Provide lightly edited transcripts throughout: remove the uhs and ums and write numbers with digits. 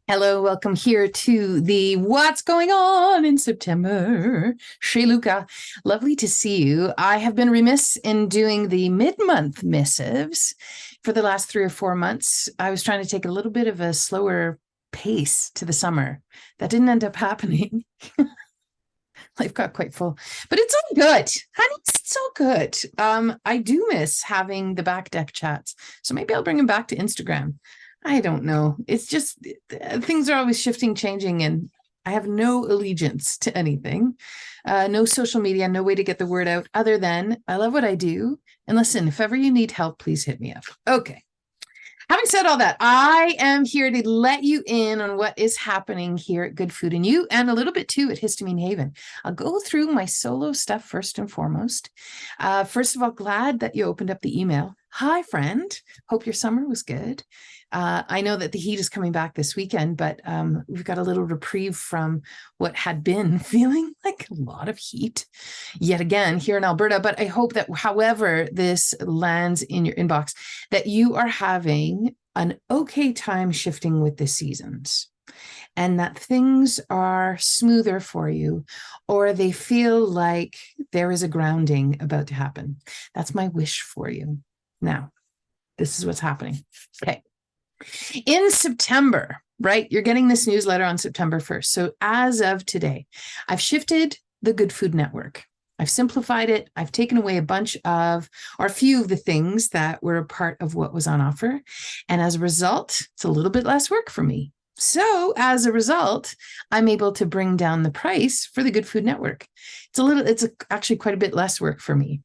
Hello, welcome here to the What's Going On in September. Chez Luka, lovely to see you. I have been remiss in doing the mid-month missives for the last 3 or 4 months. I was trying to take a little bit of a slower pace to the summer. That didn't end up happening. Life got quite full, but it's all good. Honey, it's all good. I do miss having the back deck chats. So maybe I'll bring them back to Instagram. I don't know. It's just things are always shifting, changing, and I have no allegiance to anything. No social media, no way to get the word out other than I love what I do. And listen, if ever you need help, please hit me up. Okay. Having said all that, I am here to let you in on what is happening here at Good Food and You, and a little bit too at Histamine Haven. I'll go through my solo stuff first and foremost. First of all, glad that you opened up the email. Hi, friend. Hope your summer was good. I know that the heat is coming back this weekend, but we've got a little reprieve from what had been feeling like a lot of heat yet again here in Alberta. But I hope that however this lands in your inbox, that you are having an okay time shifting with the seasons and that things are smoother for you, or they feel like there is a grounding about to happen. That's my wish for you. Now, this is what's happening. Okay. In September, right? You're getting this newsletter on September 1st. So as of today, I've shifted the Good Food Network. I've simplified it. I've taken away a bunch of, or a few of the things that were a part of what was on offer. And as a result, it's a little bit less work for me. So as a result, I'm able to bring down the price for the Good Food Network. It's actually quite a bit less work for me.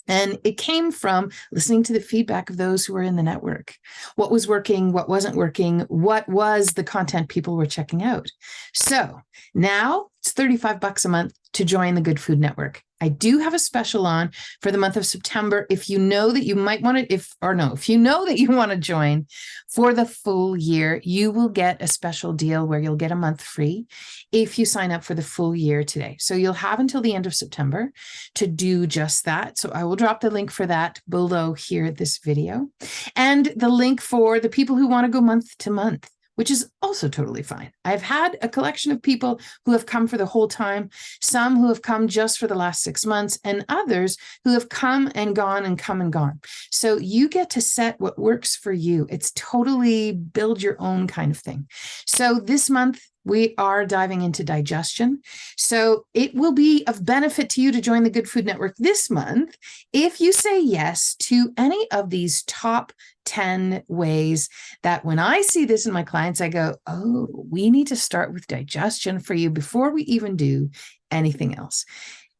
And it came from listening to the feedback of those who were in the network. What was working, what wasn't working, what was the content people were checking out. So now it's $35 a month to join the Good Food Network. I do have a special on for the month of September. If you know that you might want to, if you know that you want to join for the full year, you will get a special deal where you'll get a month free if you sign up for the full year today. So you'll have until the end of September to do just that. So I will drop the link for that below here at this video, and the link for the people who want to go month to month, which is also totally fine. I've had a collection of people who have come for the whole time, some who have come just for the last 6 months, and others who have come and gone and come and gone. So you get to set what works for you. It's totally build your own kind of thing. So this month, we are diving into digestion. So it will be of benefit to you to join the Good Food Network this month if you say yes to any of these top 10 ways that when I see this in my clients, I go, oh, we need to start with digestion for you before we even do anything else.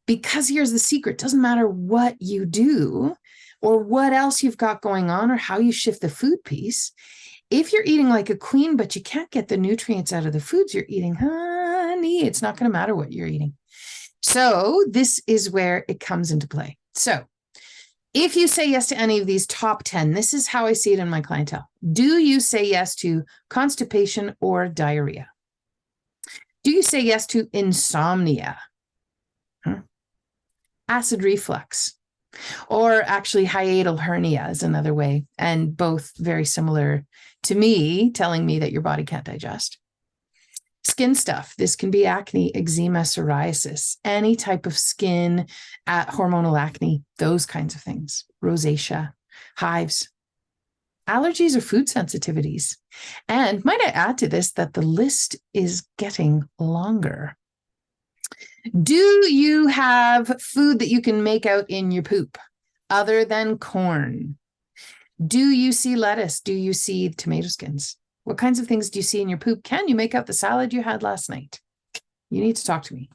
Because here's the secret. It doesn't matter what you do or what else you've got going on or how you shift the food piece. If you're eating like a queen, but you can't get the nutrients out of the foods you're eating, honey, it's not going to matter what you're eating. So this is where it comes into play. So if you say yes to any of these top 10, this is how I see it in my clientele. Do you say yes to constipation or diarrhea? Do you say yes to insomnia? Acid reflux? Or actually hiatal hernia is another way, and both very similar to me, telling me that your body can't digest. Skin stuff. This can be acne, eczema, psoriasis, any type of skin, hormonal acne, those kinds of things. Rosacea, hives, allergies or food sensitivities. And might I add to this that the list is getting longer. Do you have food that you can make out in your poop other than corn? Do you see lettuce? Do you see tomato skins? What kinds of things do you see in your poop? Can you make out the salad you had last night? You need to talk to me.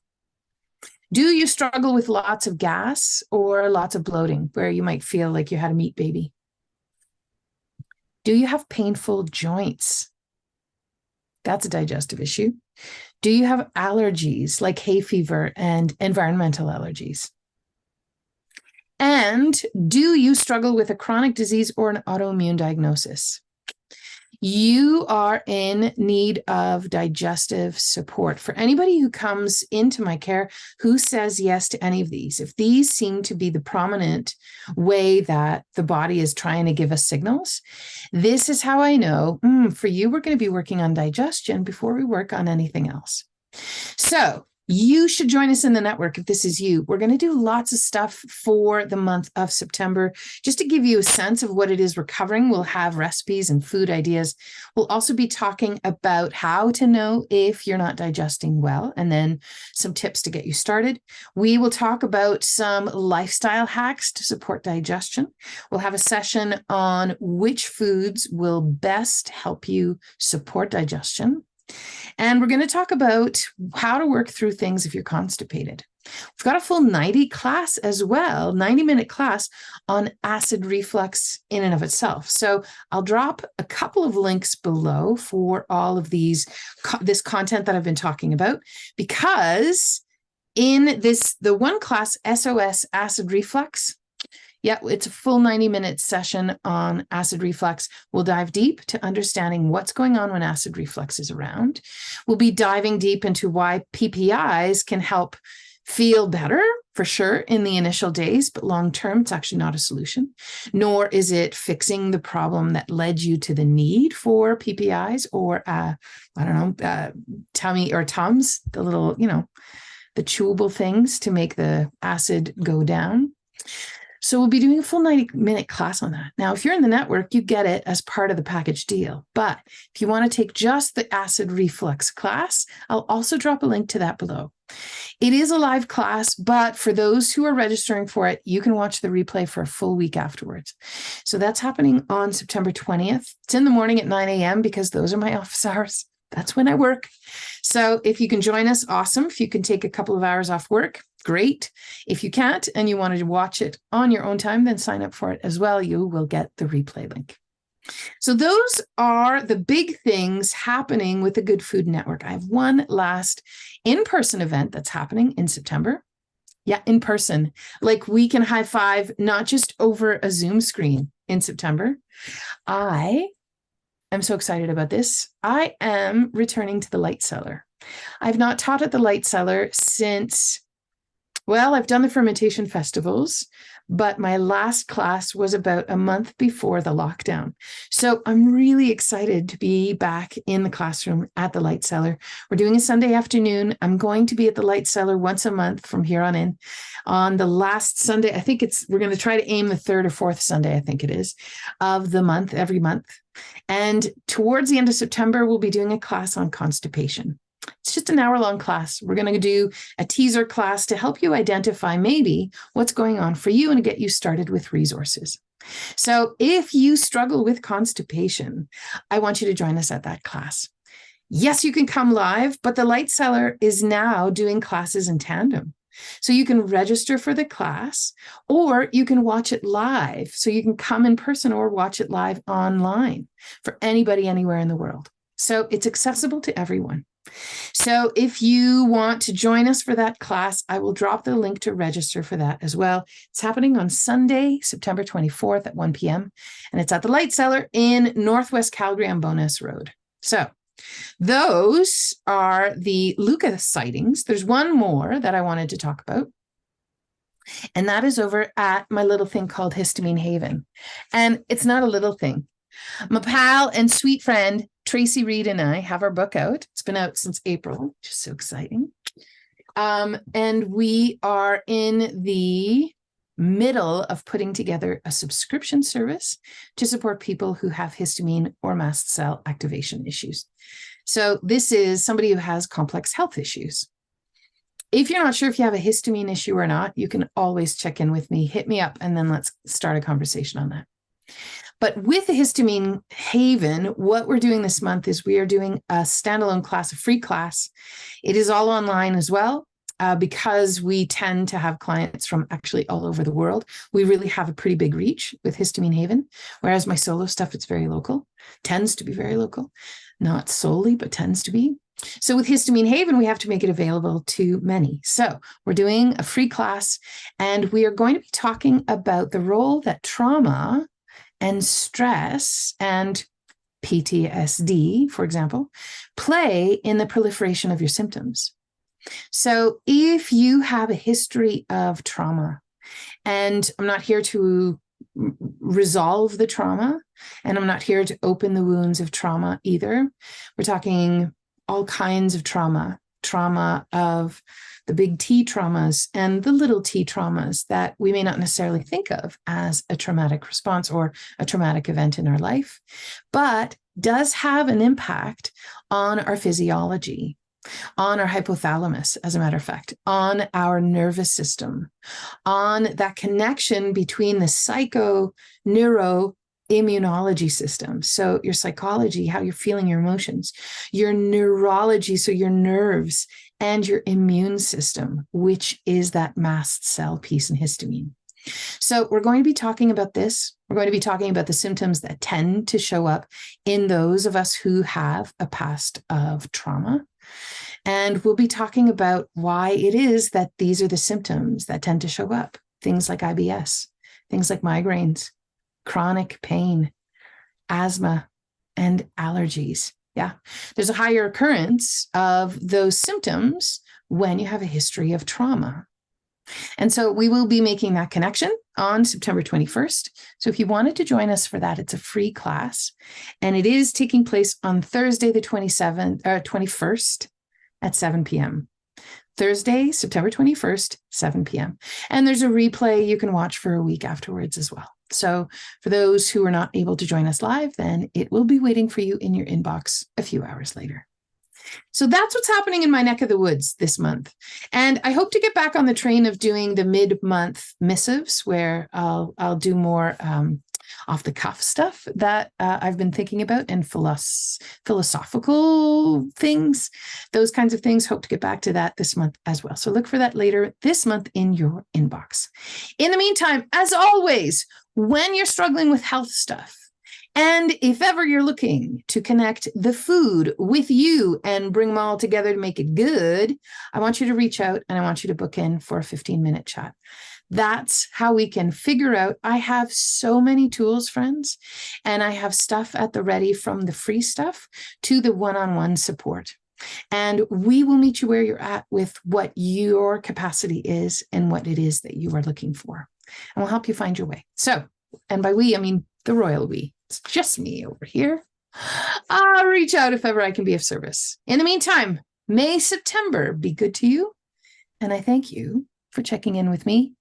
Do you struggle with lots of gas or lots of bloating where you might feel like you had a meat baby? Do you have painful joints? That's a digestive issue. Do you have allergies like hay fever and environmental allergies? And do you struggle with a chronic disease or an autoimmune diagnosis? you are in need of digestive support. For anybody who comes into my care who says yes to any of these, if these seem to be the prominent way that the body is trying to give us signals, this is how I know, for you, we're going to be working on digestion before we work on anything else. So you should join us in the network if this is you. We're going to do lots of stuff for the month of September. Just to give you a sense of what it is we're covering, we'll have recipes and food ideas. We'll also be talking about how to know if you're not digesting well, and then some tips to get you started. We will talk about some lifestyle hacks to support digestion. We'll have a session on which foods will best help you support digestion. And we're going to talk about how to work through things if you're constipated. We've got a full 90 class as well, 90-minute class on acid reflux in and of itself. So I'll drop a couple of links below for all of this content that I've been talking about, because in the one class, SOS acid reflux, it's a full 90-minute session on acid reflux. We'll dive deep to understanding what's going on when acid reflux is around. We'll be diving deep into why PPIs can help feel better, for sure, in the initial days, but long-term, it's actually not a solution, nor is it fixing the problem that led you to the need for PPIs or, tummy or Tums, the little, the chewable things to make the acid go down. So we'll be doing a full 90-minute class on that. Now, if you're in the network, you get it as part of the package deal. But if you want to take just the acid reflux class, I'll also drop a link to that below. It is a live class, but for those who are registering for it, you can watch the replay for a full week afterwards. So that's happening on September 20th. It's in the morning at 9 a.m. because those are my office hours. That's when I work. So if you can join us, awesome. If you can take a couple of hours off work, great. If you can't and you wanted to watch it on your own time, then sign up for it as well. You will get the replay link. So those are the big things happening with the Good Food Network. I have one last in-person event that's happening in September. Yeah, in person. Like we can high five, not just over a Zoom screen in September. I'm so excited about this. I am returning to the Light Cellar. I've not taught at the Light Cellar since, I've done the fermentation festivals, but my last class was about a month before the lockdown. So I'm really excited to be back in the classroom at the Light Cellar. We're doing a Sunday afternoon. I'm going to be at the Light Cellar once a month from here on in. On the last Sunday, we're going to try to aim the third or fourth Sunday, I think it is, of the month, every month. And towards the end of September, we'll be doing a class on constipation. It's just an hour-long class. We're going to do a teaser class to help you identify maybe what's going on for you and get you started with resources. So if you struggle with constipation, I want you to join us at that class. Yes, you can come live, but the Light Cellar is now doing classes in tandem. So you can register for the class, or you can watch it live. So you can come in person or watch it live online for anybody anywhere in the world. So it's accessible to everyone. So if you want to join us for that class, I will drop the link to register for that as well. It's happening on Sunday, September 24th at 1 p.m. And it's at the Light Cellar in Northwest Calgary on Bowness Road. So those are the Luka sightings. There's one more that I wanted to talk about. And that is over at my little thing called Histamine Haven. And it's not a little thing. My pal and sweet friend, Tracy Reed, and I have our book out. It's been out since April, which is so exciting. And we are in the middle of putting together a subscription service to support people who have histamine or mast cell activation issues. So this is somebody who has complex health issues. If you're not sure if you have a histamine issue or not, you can always check in with me, hit me up, and then let's start a conversation on that. But with the Histamine Haven, what we're doing this month is we are doing a standalone class, a free class. It is all online as well, because we tend to have clients from actually all over the world. We really have a pretty big reach with Histamine Haven, whereas my solo stuff, it's very local, tends to be very local, not solely, but tends to be. So with Histamine Haven, we have to make it available to many. So we're doing a free class, and we are going to be talking about the role that trauma and stress and PTSD, for example, play in the proliferation of your symptoms. So if you have a history of trauma, and I'm not here to resolve the trauma, and I'm not here to open the wounds of trauma either. We're talking all kinds of trauma of the big T traumas and the little t traumas that we may not necessarily think of as a traumatic response or a traumatic event in our life, but does have an impact on our physiology, on our hypothalamus, as a matter of fact, on our nervous system, on that connection between the psycho-neuro-immunology system. So your psychology, how you're feeling your emotions, your neurology, so your nerves, and your immune system, which is that mast cell piece in histamine. So we're going to be talking about this. We're going to be talking about the symptoms that tend to show up in those of us who have a past of trauma. And we'll be talking about why it is that these are the symptoms that tend to show up. Things like IBS, things like migraines, chronic pain, asthma, and allergies. Yeah, there's a higher occurrence of those symptoms when you have a history of trauma. And so we will be making that connection on September 21st. So if you wanted to join us for that, it's a free class. And it is taking place on Thursday, the 21st at 7 p.m. Thursday, September 21st, 7 p.m. And there's a replay you can watch for a week afterwards as well. So for those who are not able to join us live, then it will be waiting for you in your inbox a few hours later. So that's what's happening in my neck of the woods this month. And I hope to get back on the train of doing the mid-month missives where I'll do more off-the-cuff stuff that I've been thinking about and philosophical things, those kinds of things. Hope to get back to that this month as well. So look for that later this month in your inbox. In the meantime, as always, when you're struggling with health stuff, and if ever you're looking to connect the food with you and bring them all together to make it good, I want you to reach out and I want you to book in for a 15-minute chat. That's how we can figure out. I have so many tools, friends, and I have stuff at the ready from the free stuff to the one-on-one support. And we will meet you where you're at with what your capacity is and what it is that you are looking for. And we'll help you find your way. So, and by we, I mean the royal we. It's just me over here. I'll reach out if ever I can be of service. In the meantime, may September be good to you. And I thank you for checking in with me.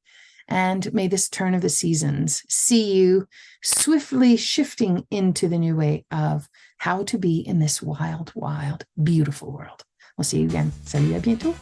And may this turn of the seasons see you swiftly shifting into the new way of how to be in this wild, wild, beautiful world. We'll see you again. Salut, à bientôt.